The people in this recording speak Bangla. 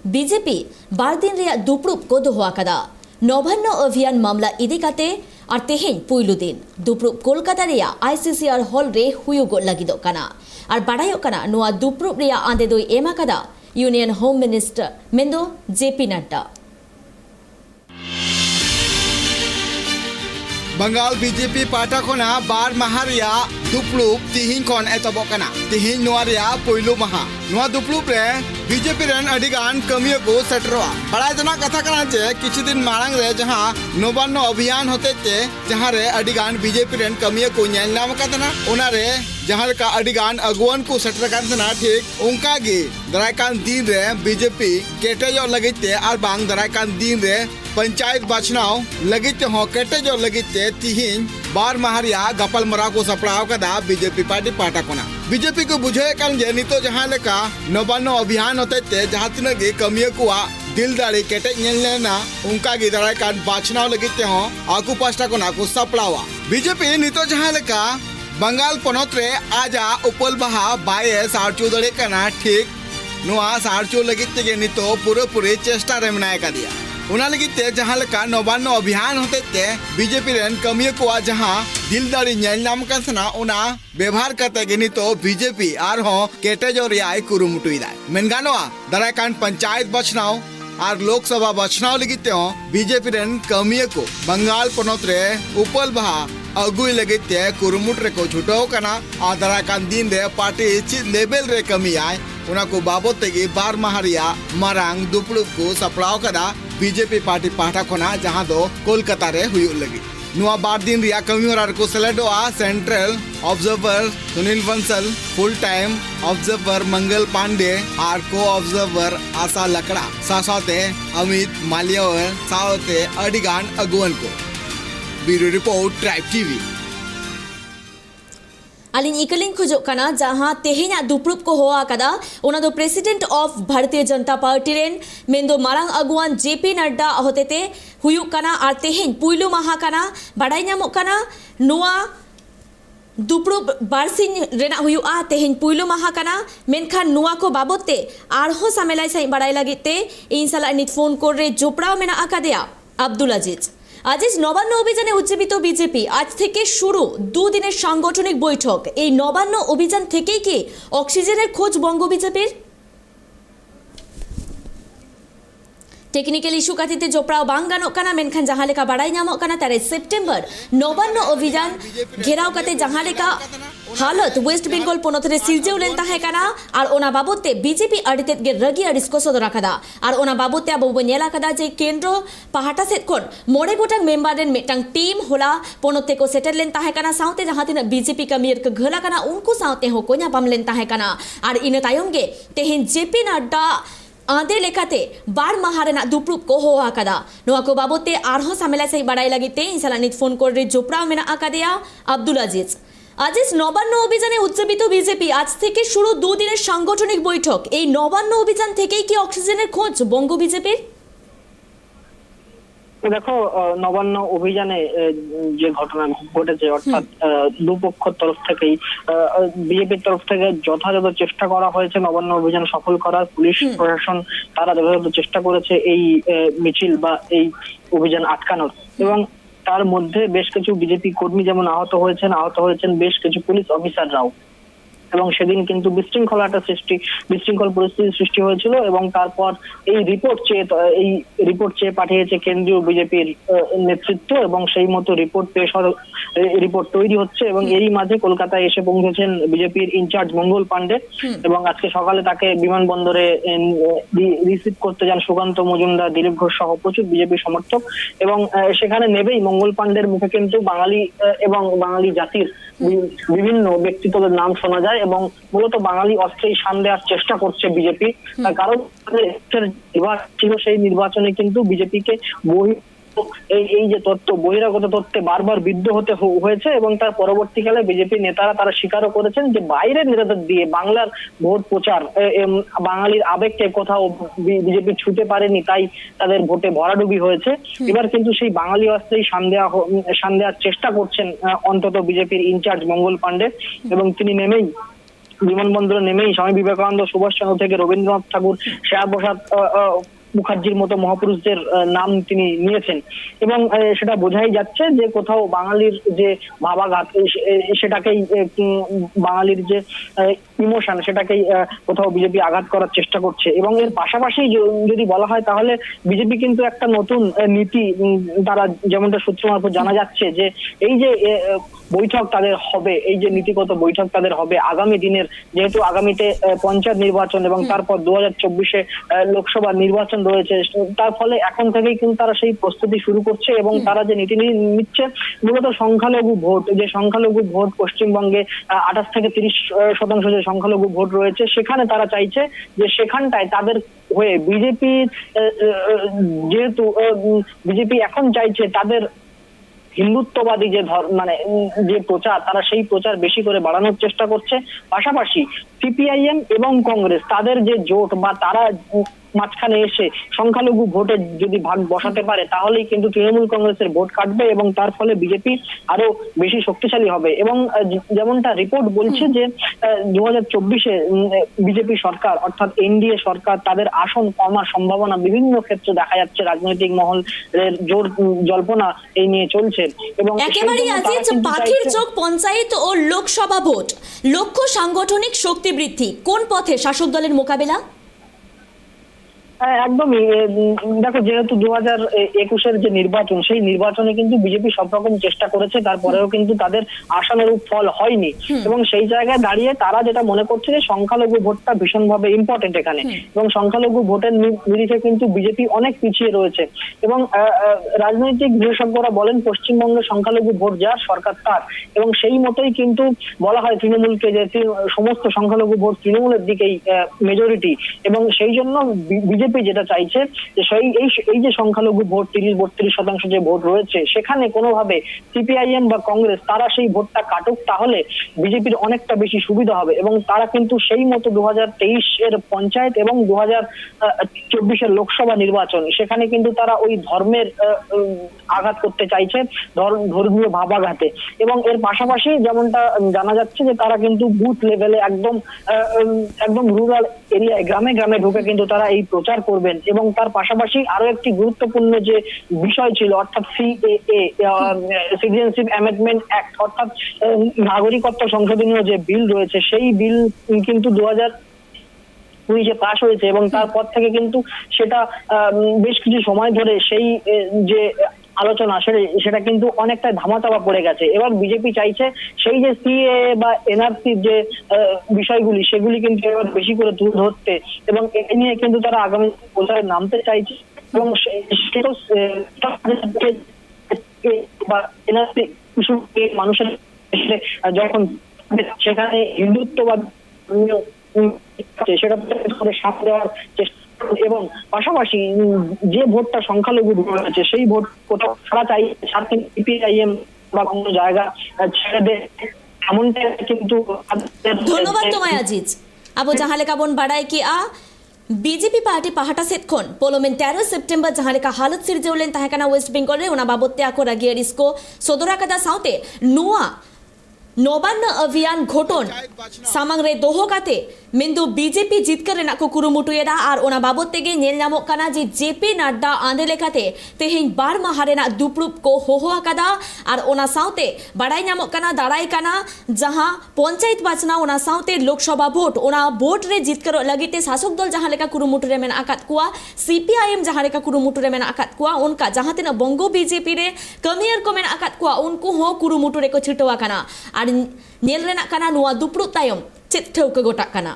बीजेपी बार दिन रे दुपरुप को दोहा कदा नवान्न अभियान मामला इदी काते और तेहेन पुइलु दिन दुपरुप कोलकाता रे आईसीसीआर हॉल रे हुयुगो लगिदो कना और बाडायो कना नुआ दुपरुप रे आंदे दोई एमा कदा यूनियन होम मिनिस्टर मेंदो जेपी नड्डा बंगाल बीजेपी पाटा खोना बार महारिया दुपलुप तिहिन खन एतबकना तिहिन नोआरिया पोइलो महा नोआ दुपलुप रे बीजेपी रन अडिगान कमियो को सेटरवा बड़ा जना कथा कना चे किछि दिन मांग रे जहां नवान्न अभियान होते चे जहां रे अडिगान बीजेपी रन कमियो को नेल नाम कतना ओना रे जहां का अडिगान अगुवन को सेटर करना ठीक उनका गे दरायकान दिन रे बीजेपी केटेजो लगिते और बांग दरायकान दिन रे पंचायत बाछनाव लगिते हो केटेजो लगिते तिहिन बार महारिया गपल मरा को सपड़ाव कदा बीजेपी पार्टी पाटा कोना बीजेपी को बुझे कान जे नितो जहां लेका नवान्न अभियान होते ते जहां तिना गे कमियो को दिल दाड़ी केटे नेलना उनका गे दरायकान बाछनाव लगिते हो आकु पास्टा कोना को सपड़ावा बीजेपी नितो जहां लेका बंगाल पनत रे आजा उपल बहा बाये सारचो दड़े कना ठीक नुआ सारचो लगित तेगे नितो पूरे चेष्टा रे मनाय का दिया उना लगित ते जहां लका नवान्न अभियान होते ते बीजेपी रेन कमियो को जहां दिल दाड़ी नेल नाम कसना उना व्यवहार करते गे नितो बीजेपी आर हो केटेजो रियाय कुरुमुटुई दाय मेनगानोआ दरायकान पंचायत बचनाव और लोकसभा बचनाव लगित हो बीजेपी रेन कमियो को बंगाल पनत रे उपल बहा अगुई लगे ते कुरुमुट रे को छुटो कना आदरा कान दिन रे पार्टी ची लेवल रे कमी आए उना को बाबत तेगी बार महारिया मारांग दुपड़ुप को सपड़ाव कदा बीजेपी पार्टी पाठा कोना जहां दो कोलकाता रे हुई लगी नुआ बार दिन रिया कमी और को सेलेडोआ central observer Sunil Bansal full time observer Mangal Pandey और को ऑब्जर्वर आशा लकड़ा सासाते अमित मालियावर सावते अडिगान अगुवन को ब्यूरो रिपोर्ट ट्राइब टीवी अलिन इकलिन खुजो कना जहां तेहेना दुपरुप को होआ कदा ओना दो प्रेसिडेंट ऑफ भारतीय जनता पार्टी रेन मेंदो मारांग अगुवान जेपी नड्डा होतेते हुयु कना और तेहेन पुइलु महा कना बाडाई नामो कना नुआ दुपरुप बारसिन रेना हुयुआ तेहेन पुइलु महा कना मेनखान नुआ को बाबते आरहो सामेलाई साई बाडाई लागिते इन साला नित फोन कोड रे जोपड़ाव मेना आकादेया अब्दुल अजीज आज नवान्न अभियाने उज्जीवित बीजेपी आज থেকে শুরু দুদিনের সাংগঠনিক বৈঠক এই নবান্ন অভিযান থেকেই কি অক্সিজেনের খোঁজ বঙ্গ বিজেপির टेक्निकल इशू खातिर जोपड़ाव बांग गानों कना मेनखान जहां लेका बाडाई नामों कना तारे सितंबर नवान्न अभियान घेराव कते जहां लेका हालत वेस्ट बेंगल पनत रे सिरजेव लेन ताहे कना और ओना बाबते बीजेपी अडितेत गे रगी अडिस को सदर कदा और ओना बाबते अब नेला कदा जे केंद्र पहाटा सेट खन मोड़े गोटांग मेंबर रेन मेटांग टीम होला पनते को सेटल लेन ताहे कना साउते जहां तिना बीजेपी कमियर के घला कना उनको साउते हो कोन्या पाम लेन ताहे कना और इन तायम गे तेहेन जेपी नड्डा आंदे लेकाते बार महारेना दुपरुप को होआ कदा नोआ को बाबते आरहो सामेला से बाडाई लागिते इंसाला नित फोन कोड रे जोपड़ाव मेना आकादेया अब्दुल अजीज आज नवान्न अभियाने उज्जीवित बीजेपी आज থেকে শুরু দুদিনের সাংগঠনিক বৈঠক এই নবান্ন অভিযান থেকেই কি অক্সিজেনের খোঁজ বঙ্গ বিজেপির দেখো নবান্ন অভিযানে যে ঘটনা ঘটেছে অর্থাৎ দুপক্ষের তরফ থেকেই বিজেপির তরফ থেকে যথাযথ চেষ্টা করা হয়েছে নবান্ন অভিযান সফল করার পুলিশ প্রশাসন তারা যথাযথ চেষ্টা করেছে এই মিছিল বা এই অভিযান আটকানোর এবং তার মধ্যে বেশ কিছু বিজেপি কর্মী যেমন আহত হয়েছেন বেশ কিছু পুলিশ অফিসাররাও এবং সেদিন কিন্তু বিশৃঙ্খল পরিস্থিতি সৃষ্টি হয়েছিল এবং তারপর এই রিপোর্ট চেয়ে পাঠিয়েছে কেন্দ্রীয় বিজেপির নেতৃত্ব এবং সেই মতো রিপোর্ট তৈরি হচ্ছে এবং এরই মাঝে কলকাতায় এসে পৌঁছেছেন বিজেপির ইনচার্জ মঙ্গল পান্ডে এবং আজকে সকালে তাকে বিমানবন্দরে রিসিভ করতে যান সুকান্ত মজুমদার দিলীপ ঘোষ সহ প্রচুর বিজেপি সমর্থক এবং সেখানে নেবেই মঙ্গল পান্ডের মুখে কিন্তু বাঙালি এবং বাঙালি জাতির বিভিন্ন ব্যক্তিত্বের নাম শোনা যায় এবং মূলত বাঙালি অস্ত্রেই সান দেওয়ার চেষ্টা করছে বিজেপি কারণ ছিল সেই নির্বাচনে কিন্তু বিজেপিকে এই যে তথ্য বহিরাগত তথ্যে বারবার বিদ্ধ হতে হয়েছে এবং তার পরবর্তীকালে বিজেপি নেতারা তারা স্বীকারও করেছেন যে বাইরের নেতাদের দিয়ে বাংলার ভোট প্রচার বাঙালির আবেগকে কোথাও বিজেপি ছুঁতে পারেনি তাই তাদের ভোটে ভরাডুবি হয়েছে এবার কিন্তু সেই বাঙালি অস্ত্রেই সান দেওয়ার চেষ্টা করছেন অন্তত বিজেপির ইনচার্জ মঙ্গল পান্ডে এবং তিনি নেমেই বিমানবন্দরে নেমেই স্বামী বিবেকানন্দ, সুভাষচন্দ্র থেকে রবীন্দ্রনাথ ঠাকুর, শ্যামাপ্রসাদ মুখার্জির মতো মহাপুরুষদের নাম তিনি নিয়েছেন এবং সেটা বোঝাই যাচ্ছে যে কোথাও বাঙালির যে ভাবাঘাত সেটাকেই বাঙালির যে ইমোশন সেটাকেই কোথাও বিজেপি আঘাত করার চেষ্টা করছে। এবং এর পাশাপাশি যদি বলা হয় তাহলে বিজেপি কিন্তু একটা নতুন নীতি তারা যেমনটা সূত্র মারফত জানা যাচ্ছে যে এই যে বৈঠক তাদের হবে, এই যে নীতিগত বৈঠক তাদের হবে আগামী দিনের, যেহেতু আগামীতে পঞ্চায়েত নির্বাচন এবং তারপর 2024-এ লোকসভা নির্বাচন রয়েছে, তার ফলে এখন থেকেই কিন্তু তারা সেই প্রস্তুতি শুরু করছে এবং তারা যে নীতি নিচ্ছে মূলত সংখ্যালঘু ভোট, যে সংখ্যালঘু ভোট পশ্চিমবঙ্গে 28 থেকে 30% যে সংখ্যালঘু ভোট রয়েছে সেখানে তারা চাইছে যে সেখানটায় তাদের হয়ে বিজেপি, যেহেতু বিজেপি এখন চাইছে তাদের হিন্দুত্ববাদী যে মানে যে প্রচার, তারা সেই প্রচার বেশি করে বাড়ানোর চেষ্টা করছে। পাশাপাশি সিপিআইএম এবং কংগ্রেস তাদের যে জোট বা তারা মাঝখানে এসে সংখ্যালঘু ভোটে যদি ভাগ বসাতে পারে তাহলেই কিন্তু তৃণমূল কংগ্রেসের ভোট কাটবে এবং তার ফলে বিজেপি আরো বেশি শক্তিশালী হবে। এবং যেমনটা রিপোর্ট বলছে যে 2024-এ বিজেপি সরকার অর্থাৎ এনডিএ সরকার তাদের আসন কমার সম্ভাবনা বিভিন্ন ক্ষেত্রে দেখা যাচ্ছে, রাজনৈতিক মহলের জোর জল্পনা এই নিয়ে চলছে। এবং একেবারেই আজিজ, পাখির চোখ পঞ্চায়েত ও লোকসভা ভোট, লক্ষ্য সাংগঠনিক শক্তি বৃদ্ধি, কোন পথে শাসক দলের মোকাবেলা? একদমই। দেখো, যেহেতু 2021-এর যে নির্বাচন সেই নির্বাচনে কিন্তু বিজেপি সব রকম চেষ্টা করেছে, তারপরেও কিন্তু তাদের আশানুরূপ ফল হয়নি এবং সেই জায়গায় দাঁড়িয়ে তারা যেটা মনে করছে যে সংখ্যালঘু ভোটটা ভীষণভাবে ইম্পর্টেন্ট এখানে এবং সংখ্যালঘু ভোটের নিরিখে কিন্তু বিজেপি অনেক পিছিয়ে রয়েছে এবং রাজনৈতিক বিশেষজ্ঞরা বলেন পশ্চিমবঙ্গে সংখ্যালঘু ভোট যার সরকার তার, এবং সেই মতোই কিন্তু বলা হয় তৃণমূলকে যে সমস্ত সংখ্যালঘু ভোট তৃণমূলের দিকেই মেজরিটি এবং সেই জন্য বিজেপি যেটা চাইছে যে এই যে সংখ্যালঘু ভোট 30-32% যে ভোট রয়েছে সেখানে কোনোভাবে সিপিআইএম বা কংগ্রেস তারা সেই ভোটটা কাটুক, তাহলে বিজেপির অনেকটা বেশি সুবিধা হবে এবং তারা কিন্তু সেই মতো 2023-এর পঞ্চায়েত এবং 2024-এর লোকসভা নির্বাচন সেখানে কিন্তু তারা ওই ধর্মের আঘাত করতে চাইছে, ধর্মীয় ভাবাঘাতে। এবং এর পাশাপাশি যেমনটা জানা যাচ্ছে যে তারা কিন্তু বুথ লেভেলে একদম রুরাল এরিয়ায় গ্রামে গ্রামে ঢুকে কিন্তু তারা এই প্রচার করবেন। এবং তার পাশাপাশি আরো একটি গুরুত্বপূর্ণ যে বিষয় ছিল অর্থাৎ সিএএ, সিটিজেনশিপ অ্যামেন্ডমেন্ট অ্যাক্ট, অর্থাৎ নাগরিকত্ব সংশোধনীয় যে বিল রয়েছে সেই বিল কিন্তু 2020-এ পাশ হয়েছে এবং তারপর থেকে কিন্তু সেটা বেশ কিছু সময় ধরে সেই যে আলোচনা সেটা কিন্তু অনেকটা ধামাচাপা পড়ে গেছে। এবার বিজেপি চাইছে সেই যে সিএ বা এনআরসির যে বিষয়গুলি সেগুলি কিন্তু এবার বেশি করে তুলে ধরতে এবং এ নিয়ে কিন্তু তারা আগামী প্রচারে নামতে চাইছে এবং এনআরসি মানুষের যখন সেখানে হিন্দুত্ববাদ সেটা সাথ দেওয়ার চেষ্টা এবং পাশাপাশি যে ভোটটা সংখ্যালঘু রয়েছে সেই ভোট কোথাও ছাড়া চাই সাথে সিপিআইএম বা অন্য জায়গা ছেড়ে দেয় এমনটা কিন্তু। ধন্যবাদ তোমায় আজিজ। আবো জাহাঁ লেকা বন বাড়াই কি बीजेपी पार्टी पहाटा सेट खन पोलोमेन 13 सेप्टेम्बर जहां लेका हालत सिरजेवलेन ताहेकाना वेस्ट बेंगल रे ओना बाबते आको रागियर इसको सोदरा कदा साउते नुआ नवान्न अभियान घोटन सामांग रे दोहो काते मेंदु बीजेपी जितकर रेना को कुरुमुटुएदा और ओना बाबत तेगे नेल नामो काना जे जेपी नड्डा आंदे लेकाते तेहें बार माहारेना दुपरुप को होहो आकादा और ओना साउते बाड़ाई नामो काना दाड़ाई काना जहां पंचायत बाचना ओना साउते लोकसभा भोट ओना भोट रे जितकर लगीते शासक दल जहां लेका कुरुमुटुरे मेन आकात कुआ सीपीआईएम जहां लेका कुरुमुटुरे मेन आकात कुआ उनका जहां तेना बंगो बीजेपी रे कमियर को मेन आकात कुआ उनको हो कुरुमुटुरे को छिटवा काना और नेल रेना काना नुआ दुपरुप तायम चेत ठेउ को गोटा काना।